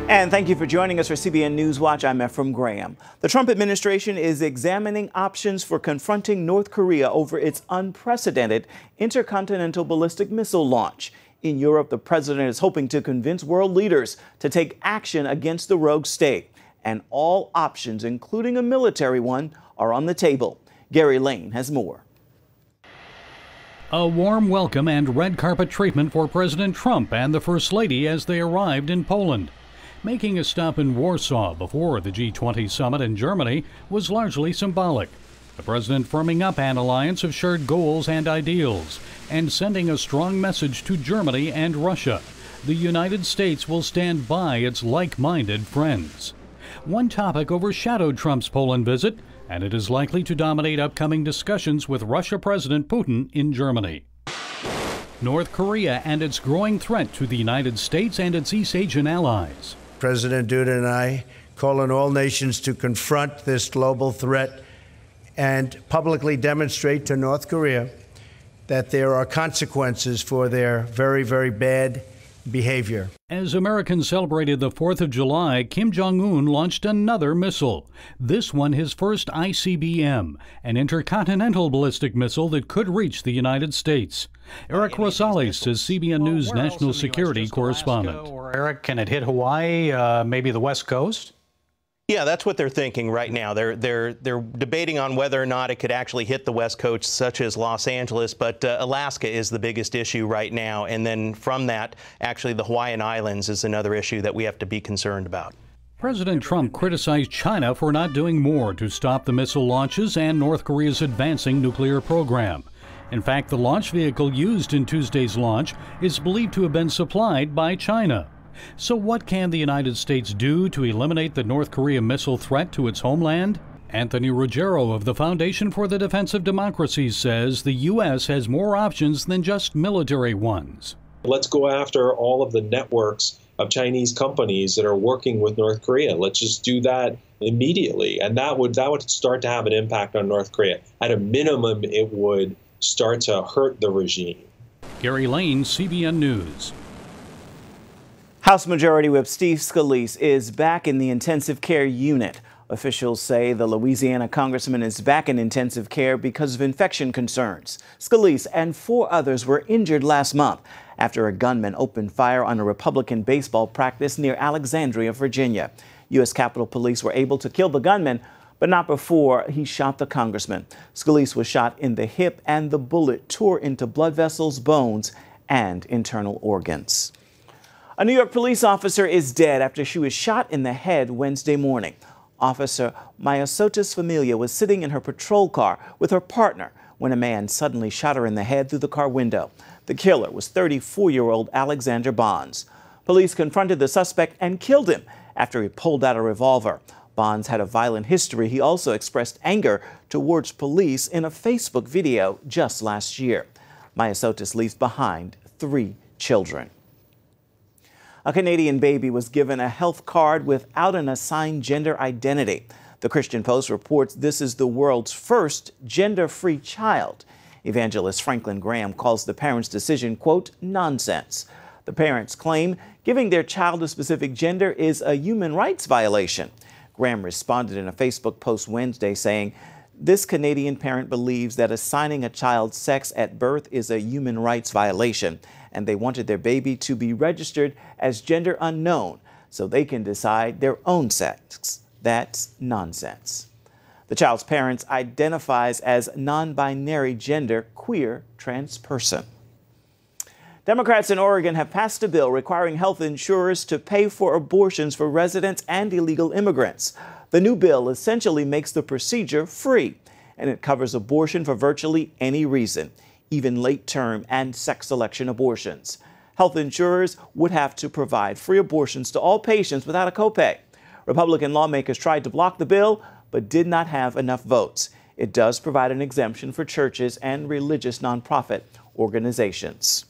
And thank you for joining us for CBN News Watch. I'm Ephraim Graham. The Trump administration is examining options for confronting North Korea over its unprecedented intercontinental ballistic missile launch. In Europe, the president is hoping to convince world leaders to take action against the rogue state. And all options, including a military one, are on the table. Gary Lane has more. A warm welcome and red carpet treatment for President Trump and the First Lady as they arrived in Poland. Making a stop in Warsaw before the G20 summit in Germany was largely symbolic. The president firming up an alliance of shared goals and ideals and sending a strong message to Germany and Russia. The United States will stand by its like-minded friends. One topic overshadowed Trump's Poland visit, and it is likely to dominate upcoming discussions with Russia President Putin in Germany. North Korea and its growing threat to the United States and its East Asian allies. President Duda and I call on all nations to confront this global threat and publicly demonstrate to North Korea that there are consequences for their very, very bad behavior. As Americans celebrated the 4th of July, Kim Jong-un launched another missile. This one his first ICBM, an intercontinental ballistic missile that could reach the United States. Eric Rosales is CBN News national security correspondent. Eric, can it hit Hawaii, maybe the West Coast? Yeah, that's what they're thinking right now. They're debating on whether or not it could actually hit the West Coast, such as Los Angeles, but Alaska is the biggest issue right now. And then from that, actually the Hawaiian Islands is another issue that we have to be concerned about. President Trump criticized China for not doing more to stop the missile launches and North Korea's advancing nuclear program. In fact, the launch vehicle used in Tuesday's launch is believed to have been supplied by China. So what can the United States do to eliminate the North Korea missile threat to its homeland? Anthony Ruggiero of the Foundation for the Defense of Democracy says the U.S. has more options than just military ones. Let's go after all of the networks of Chinese companies that are working with North Korea. Let's just do that immediately. And that would start to have an impact on North Korea. At a minimum, it would start to hurt the regime. Gary Lane, CBN News. House Majority Whip Steve Scalise is back in the intensive care unit. Officials say the Louisiana congressman is back in intensive care because of infection concerns. Scalise and 4 others were injured last month after a gunman opened fire on a Republican baseball practice near Alexandria, Virginia. U.S. Capitol Police were able to kill the gunman, but not before he shot the congressman. Scalise was shot in the hip and the bullet tore into blood vessels, bones, and internal organs. A New York police officer is dead after she was shot in the head Wednesday morning. Officer Myosotis Familia was sitting in her patrol car with her partner when a man suddenly shot her in the head through the car window. The killer was 34-year-old Alexander Bonds. Police confronted the suspect and killed him after he pulled out a revolver. Bonds had a violent history. He also expressed anger towards police in a Facebook video just last year. Myosotis leaves behind 3 children. A Canadian baby was given a health card without an assigned gender identity. The Christian Post reports this is the world's first gender-free child. Evangelist Franklin Graham calls the parents' decision, quote, nonsense. The parents claim giving their child a specific gender is a human rights violation. Graham responded in a Facebook post Wednesday saying, this Canadian parent believes that assigning a child's sex at birth is a human rights violation, and they wanted their baby to be registered as gender unknown so they can decide their own sex. That's nonsense. The child's parents identifies as non-binary gender, queer, trans person. Democrats in Oregon have passed a bill requiring health insurers to pay for abortions for residents and illegal immigrants. The new bill essentially makes the procedure free, and it covers abortion for virtually any reason, even late-term and sex-selection abortions. Health insurers would have to provide free abortions to all patients without a copay. Republican lawmakers tried to block the bill, but did not have enough votes. It does provide an exemption for churches and religious nonprofit organizations.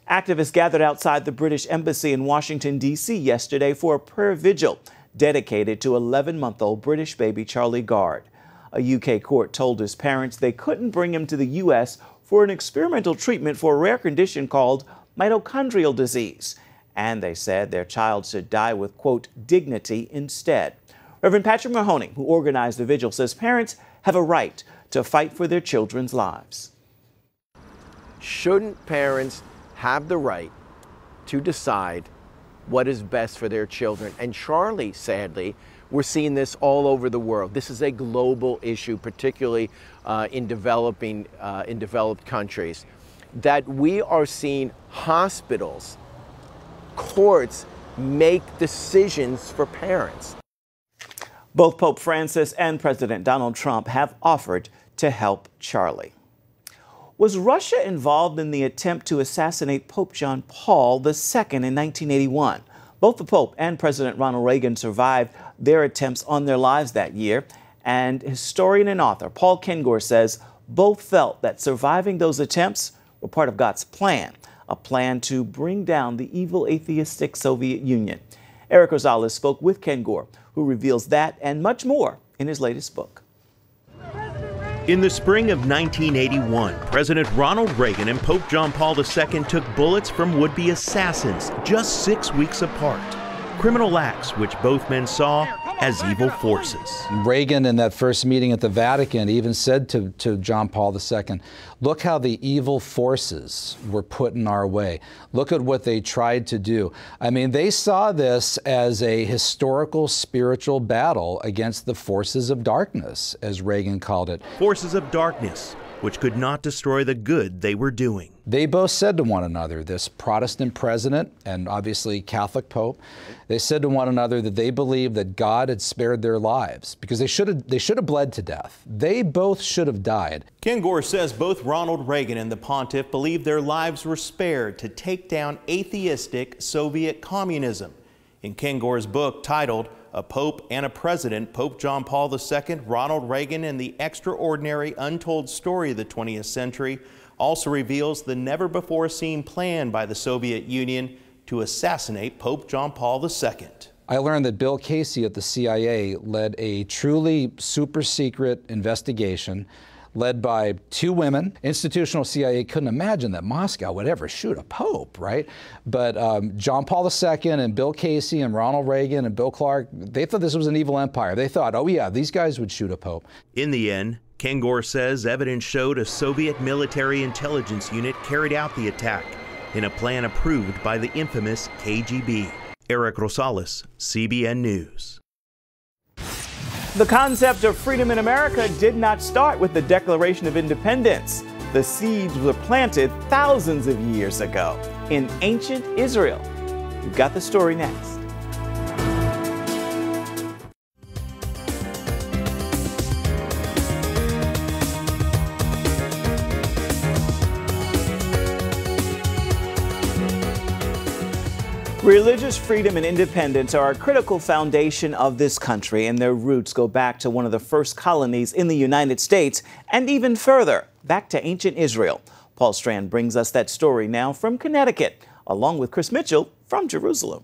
Activists gathered outside the British Embassy in Washington, D.C. yesterday for a prayer vigil dedicated to 11-month-old British baby Charlie Gard. A UK court told his parents they couldn't bring him to the U.S. for an experimental treatment for a rare condition called mitochondrial disease. And they said their child should die with, quote, dignity instead. Reverend Patrick Mahoney, who organized the vigil, says parents have a right to fight for their children's lives. Shouldn't parents have the right to decide what is best for their children? And Charlie, sadly, we're seeing this all over the world. This is a global issue, particularly in developed countries, that we are seeing hospitals, courts make decisions for parents. Both Pope Francis and President Donald Trump have offered to help Charlie. Was Russia involved in the attempt to assassinate Pope John Paul II in 1981? Both the Pope and President Ronald Reagan survived their attempts on their lives that year. And historian and author Paul Kengor says both felt that surviving those attempts were part of God's plan, a plan to bring down the evil atheistic Soviet Union. Eric Rosales spoke with Kengor, who reveals that and much more in his latest book. In the spring of 1981, President Ronald Reagan and Pope John Paul II took bullets from would-be assassins just 6 weeks apart. Criminal acts which both men saw as evil forces. Reagan, in that first meeting at the Vatican, even said to John Paul II, look how the evil forces were put in our way. Look at what they tried to do. I mean, they saw this as a historical spiritual battle against the forces of darkness, as Reagan called it. Forces of darkness, which could not destroy the good they were doing. They both said to one another, this Protestant president and obviously Catholic Pope, they said to one another that they believed that God had spared their lives because they should have bled to death. They both should have died. Kengor says both Ronald Reagan and the pontiff believed their lives were spared to take down atheistic Soviet communism. In Kengor's book titled A Pope and a President, Pope John Paul II, Ronald Reagan, and the Extraordinary Untold Story of the 20th Century, also reveals the never-before-seen plan by the Soviet Union to assassinate Pope John Paul II. I learned that Bill Casey at the CIA led a truly super-secret investigation led by two women. Institutional CIA couldn't imagine that Moscow would ever shoot a pope, right? But John Paul II and Bill Casey and Ronald Reagan and Bill Clark, they thought this was an evil empire. They thought, oh yeah, these guys would shoot a pope. In the end, Kengor says evidence showed a Soviet military intelligence unit carried out the attack in a plan approved by the infamous KGB. Eric Rosales, CBN News. The concept of freedom in America did not start with the Declaration of Independence. The seeds were planted thousands of years ago in ancient Israel. We've got the story next. Religious freedom and independence are a critical foundation of this country, and their roots go back to one of the first colonies in the United States and even further, back to ancient Israel. Paul Strand brings us that story now from Connecticut, along with Chris Mitchell from Jerusalem.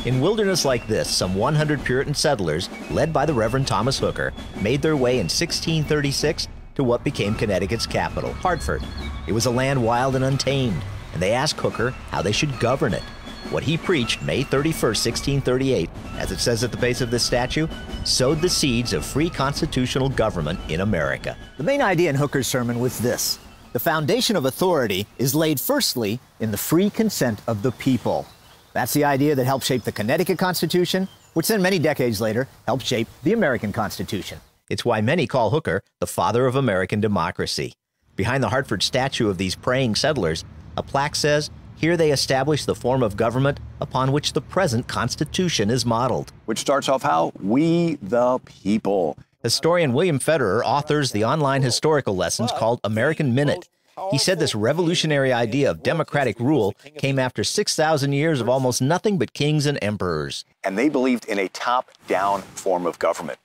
In wilderness like this, some 100 Puritan settlers, led by the Reverend Thomas Hooker, made their way in 1636 to what became Connecticut's capital, Hartford. It was a land wild and untamed, and they asked Hooker how they should govern it. What he preached May 31st, 1638, as it says at the base of this statue, sowed the seeds of free constitutional government in America. The main idea in Hooker's sermon was this: the foundation of authority is laid firstly in the free consent of the people. That's the idea that helped shape the Connecticut Constitution, which then many decades later helped shape the American Constitution. It's why many call Hooker the father of American democracy. Behind the Hartford statue of these praying settlers, a plaque says, here they established the form of government upon which the present Constitution is modeled. Which starts off how? We the people. Historian William Federer authors the online historical lessons called American Minute. He said this revolutionary idea of democratic rule came after 6,000 years of almost nothing but kings and emperors. And they believed in a top-down form of government,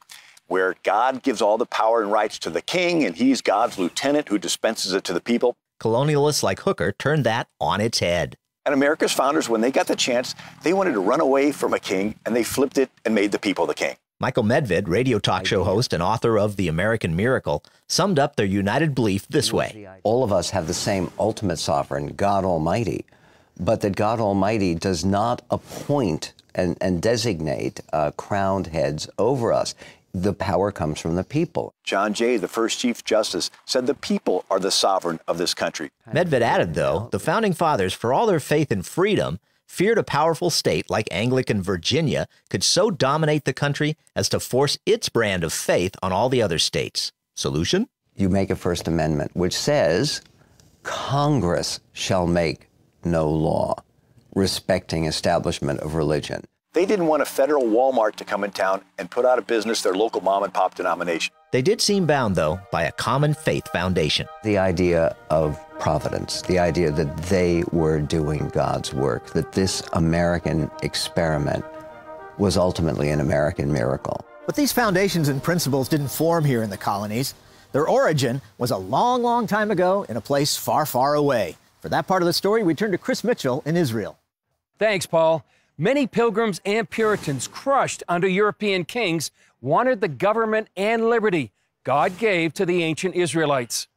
where God gives all the power and rights to the king, and he's God's lieutenant who dispenses it to the people. Colonialists like Hooker turned that on its head. And America's founders, when they got the chance, they wanted to run away from a king, and they flipped it and made the people the king. Michael Medved, radio talk show host and author of The American Miracle, summed up their united belief this way. All of us have the same ultimate sovereign, God Almighty, but that God Almighty does not appoint and designate crowned heads over us. The power comes from the people. John Jay, the first Chief Justice, said the people are the sovereign of this country. Medved added, though, the Founding Fathers, for all their faith in freedom, feared a powerful state like Anglican Virginia could so dominate the country as to force its brand of faith on all the other states. Solution? You make a First Amendment which says Congress shall make no law respecting establishment of religion. They didn't want a federal Walmart to come in town and put out of business their local mom and pop denomination. They did seem bound, though, by a common faith foundation. The idea of providence, the idea that they were doing God's work, that this American experiment was ultimately an American miracle. But these foundations and principles didn't form here in the colonies. Their origin was a long, long time ago in a place far, far away. For that part of the story, we turn to Chris Mitchell in Israel. Thanks, Paul. Many pilgrims and Puritans crushed under European kings wanted the government and liberty God gave to the ancient Israelites.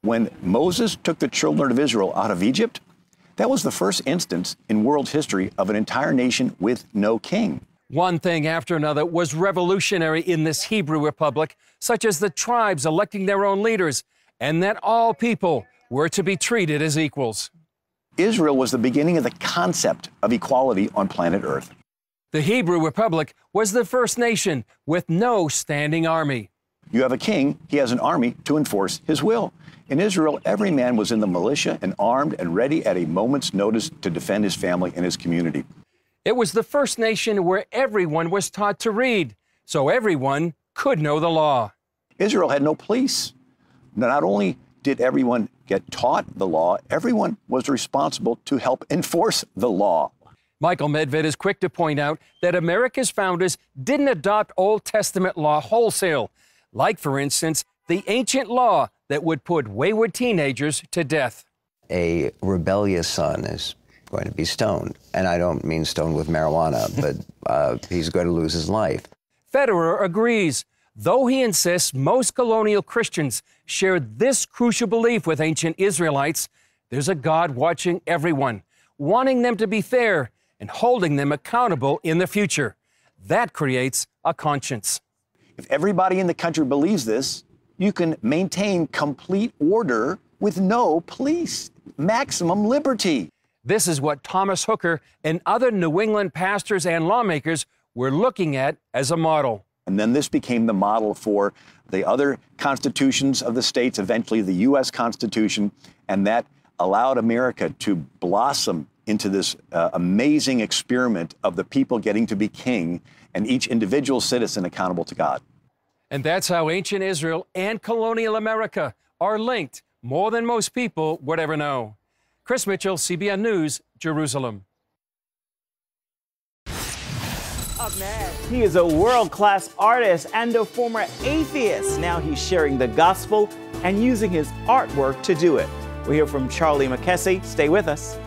When Moses took the children of Israel out of Egypt, that was the first instance in world history of an entire nation with no king. One thing after another was revolutionary in this Hebrew republic, such as the tribes electing their own leaders, and that all people were to be treated as equals. Israel was the beginning of the concept of equality on planet Earth. The Hebrew Republic was the first nation with no standing army. You have a king, he has an army to enforce his will. In Israel, every man was in the militia and armed and ready at a moment's notice to defend his family and his community. It was the first nation where everyone was taught to read, so everyone could know the law. Israel had no police. Not only did everyone get taught the law, everyone was responsible to help enforce the law. Michael Medved is quick to point out that America's founders didn't adopt Old Testament law wholesale, like, for instance, the ancient law that would put wayward teenagers to death. A rebellious son is going to be stoned, and I don't mean stoned with marijuana, but he's going to lose his life. Federer agrees, though he insists most colonial Christians shared this crucial belief with ancient Israelites. There's a God watching everyone, wanting them to be fair and holding them accountable in the future. That creates a conscience. If everybody in the country believes this, you can maintain complete order with no police, maximum liberty. This is what Thomas Hooker and other New England pastors and lawmakers were looking at as a model. And then this became the model for the other constitutions of the states, eventually the U.S. Constitution, and that allowed America to blossom into this amazing experiment of the people getting to be king and each individual citizen accountable to God. And that's how ancient Israel and colonial America are linked more than most people would ever know. Chris Mitchell, CBN News, Jerusalem. He is a world-class artist and a former atheist. Now he's sharing the gospel and using his artwork to do it. We'll hear from Charlie McKessie. Stay with us.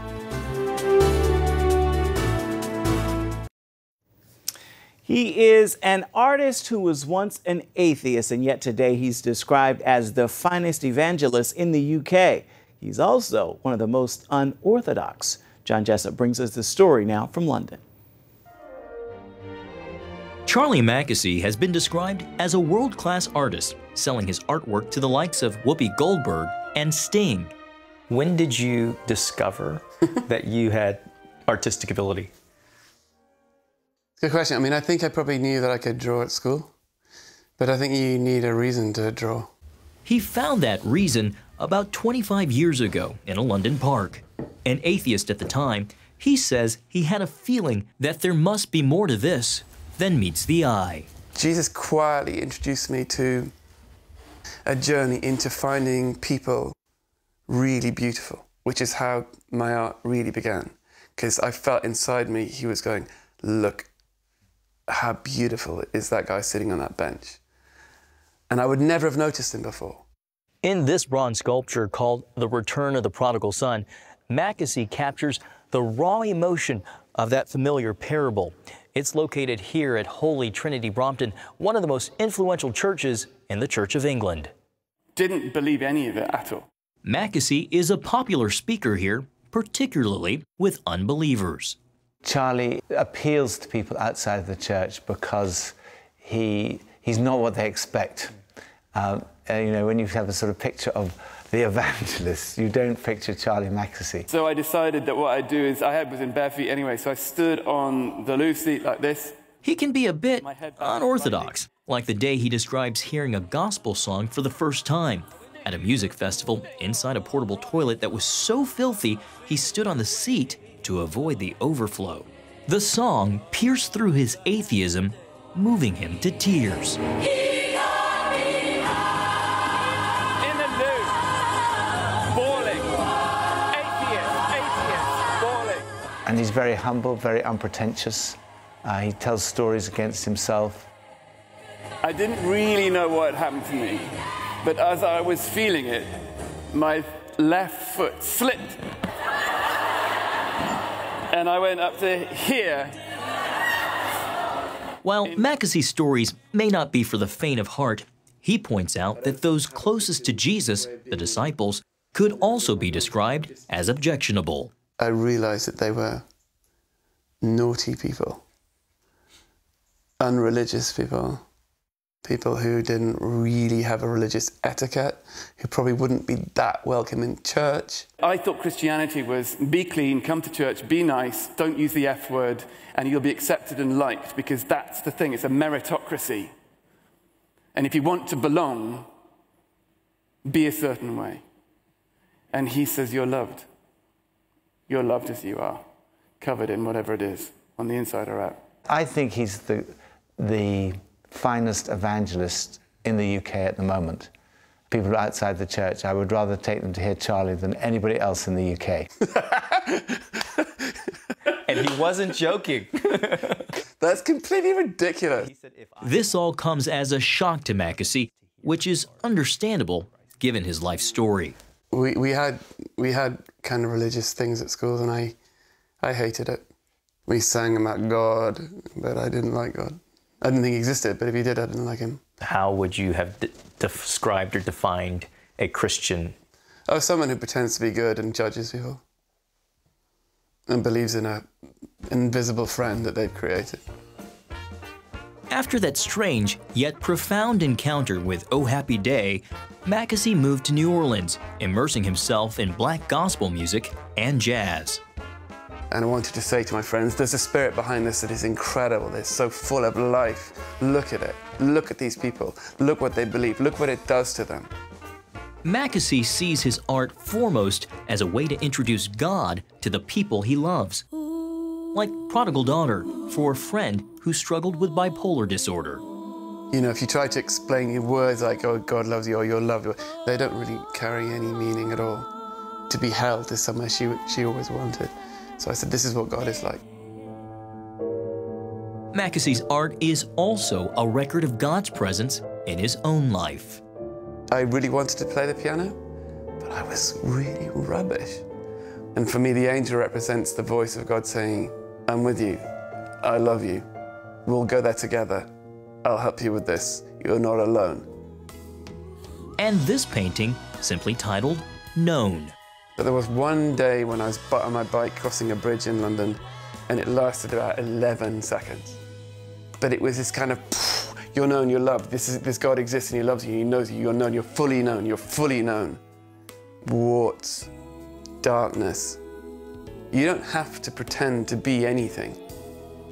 He is an artist who was once an atheist, and yet today he's described as the finest evangelist in the UK. He's also one of the most unorthodox. John Jessup brings us the story now from London. Charlie McKessie has been described as a world-class artist, selling his artwork to the likes of Whoopi Goldberg and Sting. When did you discover that you had artistic ability? Good question. I mean, I think I probably knew that I could draw at school, but I think you need a reason to draw. He found that reason about 25 years ago in a London park. An atheist at the time, he says he had a feeling that there must be more to this than meets the eye. Jesus quietly introduced me to a journey into finding people really beautiful, which is how my art really began. Because I felt inside me, he was going, look how beautiful is that guy sitting on that bench. And I would never have noticed him before. In this bronze sculpture called The Return of the Prodigal Son, McKessie captures the raw emotion of that familiar parable. It's located here at Holy Trinity Brompton, one of the most influential churches in the Church of England. Didn't believe any of it at all. Mackesy is a popular speaker here, particularly with unbelievers. Charlie appeals to people outside of the church because he's not what they expect. You know, when you have a sort of picture of the evangelist, you don't picture Charlie Mackesy. So I decided that what I'd do is, I was in bare feet anyway, so I stood on the loo seat like this. He can be a bit unorthodox, like the day he describes hearing a gospel song for the first time at a music festival inside a portable toilet that was so filthy he stood on the seat to avoid the overflow. The song pierced through his atheism, moving him to tears. And he's very humble, very unpretentious. He tells stories against himself. I didn't really know what had happened to me, but as I was feeling it, my left foot slipped. And I went up to here. While Mackesy's stories may not be for the faint of heart, he points out that those closest to Jesus, the disciples, could also be described as objectionable. I realized that they were naughty people, unreligious people, people who didn't really have a religious etiquette, who probably wouldn't be that welcome in church. I thought Christianity was be clean, come to church, be nice, don't use the F word, and you'll be accepted and liked, because that's the thing, it's a meritocracy. And if you want to belong, be a certain way. And he says you're loved. You're loved as you are, covered in whatever it is, on the inside or out. I think he's the finest evangelist in the UK at the moment. People outside the church, I would rather take them to hear Charlie than anybody else in the UK. And he wasn't joking. That's completely ridiculous. This all comes as a shock to Mackesy, which is understandable given his life story. We had kind of religious things at school, and I hated it. We sang about God, but I didn't like God. I didn't think he existed, but if he did, I didn't like him. How would you have described or defined a Christian? Oh, someone who pretends to be good and judges people, and believes in an invisible friend that they've created. After that strange yet profound encounter with Oh Happy Day, Mackesy moved to New Orleans, immersing himself in black gospel music and jazz. And I wanted to say to my friends, there's a spirit behind this that is incredible. It's so full of life. Look at it. Look at these people. Look what they believe. Look what it does to them. Mackesy sees his art foremost as a way to introduce God to the people he loves. Like Prodigal Daughter for a friend who struggled with bipolar disorder. You know, if you try to explain your words like, oh, God loves you, or you're loved, they don't really carry any meaning at all. To be held is somewhere she always wanted. So I said, this is what God is like. Mackesy's art is also a record of God's presence in his own life. I really wanted to play the piano, but I was really rubbish. And for me, the angel represents the voice of God saying, I'm with you, I love you, we'll go there together, I'll help you with this, you're not alone. And this painting, simply titled Known. But there was one day when I was on my bike crossing a bridge in London, and it lasted about 11 seconds. But it was this kind of, you're known, you're loved, this God exists and he loves you, he knows you, you're known, you're fully known, you're fully known. Warts, darkness. You don't have to pretend to be anything.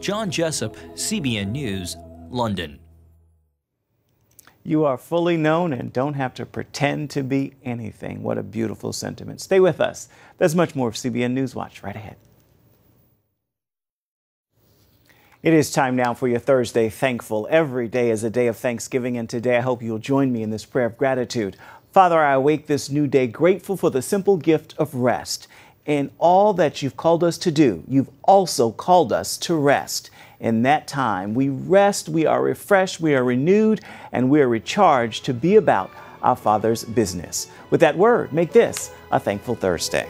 John Jessup, CBN News, London. You are fully known and don't have to pretend to be anything. What a beautiful sentiment. Stay with us. There's much more of CBN News Watch right ahead. It is time now for your Thursday Thankful. Every day is a day of Thanksgiving, and today I hope you'll join me in this prayer of gratitude. Father, I awake this new day grateful for the simple gift of rest. In all that you've called us to do, you've also called us to rest. In that time, we rest, we are refreshed, we are renewed, and we are recharged to be about our Father's business. With that word, make this a Thankful Thursday.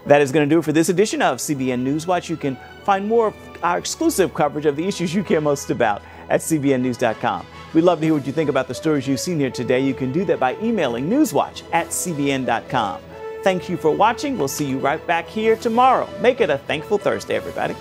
That is going to do it for this edition of CBN Newswatch. You can find more of our exclusive coverage of the issues you care most about at cbnnews.com. We'd love to hear what you think about the stories you've seen here today. You can do that by emailing newswatch@cbn.com. Thank you for watching. We'll see you right back here tomorrow. Make it a thankful Thursday, everybody.